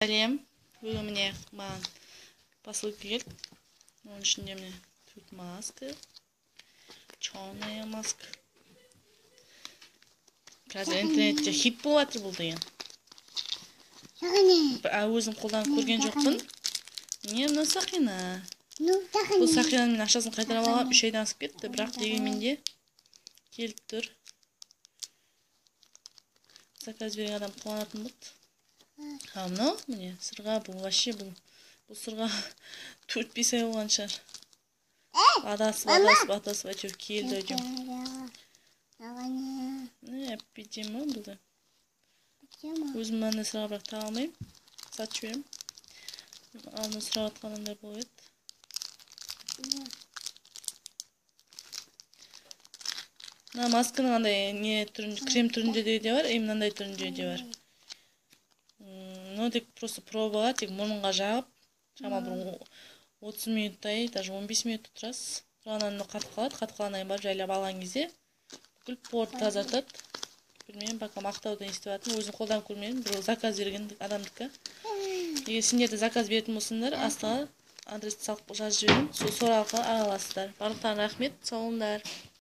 Сәлем. Бүгін міне маған посылка келді. Оның ішінде міне 4 маска. Черная маска. Қазір интернетте хит болып жатыр бұл деген. Өзім қолданып көрген жоқпын. Не мына сақина? Бұл сақинаның мен ақшасын қайтарып алғам, 3 айдан асып кетті, бірақ дегенмен де келіп тұр. Заказ берген адам қуанатын болды. А мынау міне сырға, бұл вообще бұл сырға 4-5 ай болған шығар. Адасып әйтеуір келді әйтеуір. Не пижама бұл да. Өзім мынандай сырға бірақ таға алмаймын. Сатып жіберем. Алдын сұрап атқанымдар болып еді. Мына масканың андай не түрінде, крем түрінде де бар, мынандай түрінде де бар. Тек просто пробаға, тек мұрынға жағып, шамалы бір 30 минуттай, даже 15 минут тұрасыз. Соған қатып қалады, қатып қалғаннан барып жайлап алған кезде бүкіл порды тазартады. Білмеймін, бақа мақтауды естіп жатырмын, өзім қолданып көрмедім, бір заказ берген адамдікі. Егер сендер де заказ беретін болсаңдар, астыға адресті салып жазып жіберем, сол арқылы ала аласыздар. Барлықтарына рахмет, сау болыңдар.